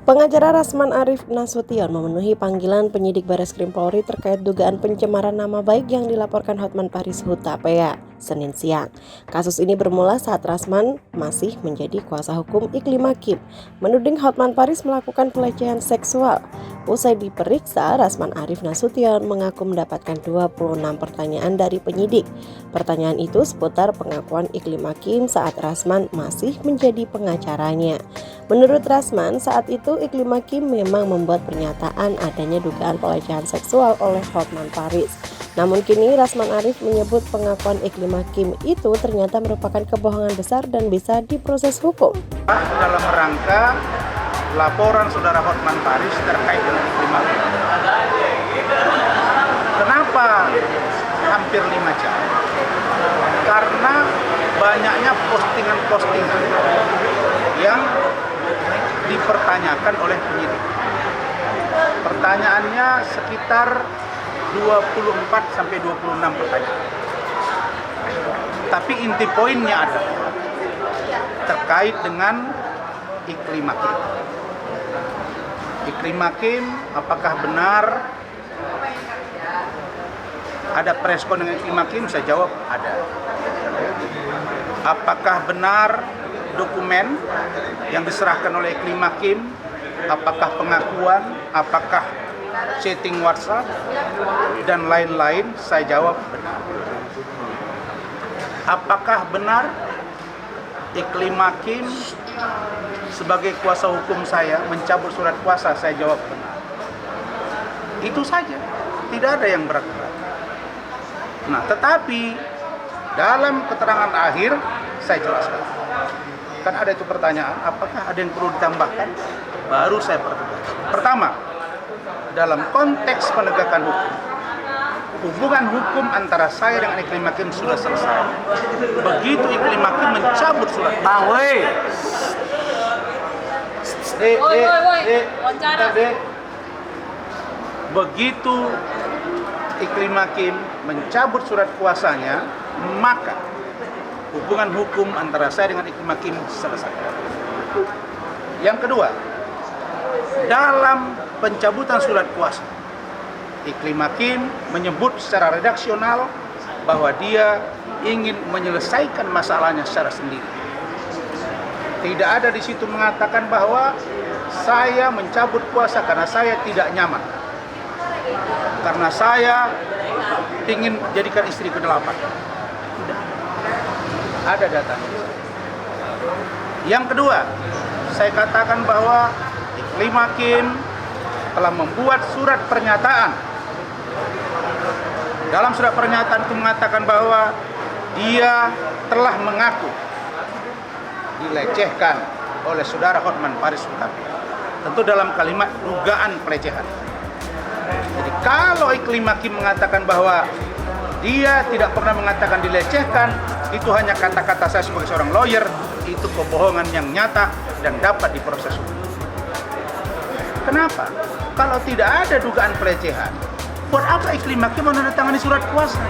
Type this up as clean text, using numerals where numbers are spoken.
Pengacara Rasman Arif Nasution memenuhi panggilan penyidik Bareskrim Polri terkait dugaan pencemaran nama baik yang dilaporkan Hotman Paris Hutapea Senin siang. Kasus ini bermula saat Rasman masih menjadi kuasa hukum Iklim Hakim, menuding Hotman Paris melakukan pelecehan seksual. Usai diperiksa, Rasman Arif Nasution mengaku mendapatkan 26 pertanyaan dari penyidik. Pertanyaan itu seputar pengakuan Iklim Hakim saat Rasman masih menjadi pengacaranya. Menurut Rasman, saat itu Iklim Hakim memang membuat pernyataan adanya dugaan pelecehan seksual oleh Hotman Paris. Namun kini Rasman Arif menyebut pengakuan Iklim Hakim itu ternyata merupakan kebohongan besar dan bisa diproses hukum. Dalam rangka laporan saudara Hotman Paris terkait dengan Iklim Hakim. Kenapa hampir 5 jam? Karena banyaknya postingan-postingan yang dipertanyakan oleh penyidik. Pertanyaannya sekitar 24 sampai 26 pertanyaan. Tapi inti poinnya adalah terkait dengan Iklim Hakim. Iklim Hakim, apakah benar ada preskon dengan Iklim Hakim? Saya jawab ada. Apakah benar dokumen yang diserahkan oleh Iklim Hakim, apakah pengakuan, apakah chatting WhatsApp, dan lain-lain? Saya jawab benar. Apakah benar Iklim Hakim sebagai kuasa hukum saya mencabut surat kuasa? Saya jawab benar. Itu saja, tidak ada yang berat-berat. Nah, tetapi dalam keterangan akhir saya jelaskan. Kan ada itu pertanyaan, apakah ada yang perlu ditambahkan? Baru saya pertegas. Pertama, dalam konteks penegakan hukum, hubungan hukum antara saya dengan Iklim Hakim sudah selesai. Begitu Iklim Hakim mencabut surat. Begitu Iklim Hakim mencabut surat kuasanya, maka hubungan hukum antara saya dengan Iklim Hakim selesai. Yang kedua, dalam pencabutan surat kuasa, Iklim Hakim menyebut secara redaksional bahwa dia ingin menyelesaikan masalahnya secara sendiri. Tidak ada di situ mengatakan bahwa saya mencabut kuasa karena saya tidak nyaman, karena saya ingin jadikan istri ke-8. Tidak. Ada datanya. Yang kedua, saya katakan bahwa Iklim Hakim telah membuat surat pernyataan. Dalam surat pernyataan itu mengatakan bahwa dia telah mengaku dilecehkan oleh saudara Hotman Paris Hutapea. Tentu dalam kalimat dugaan pelecehan. Jadi kalau Iklim Hakim mengatakan bahwa dia tidak pernah mengatakan dilecehkan, itu hanya kata-kata saya sebagai seorang lawyer, itu kebohongan yang nyata dan dapat diproses hukum. Kenapa? Kalau tidak ada dugaan pelecehan, buat apa Iklim Hakim menandatangani surat kuasa?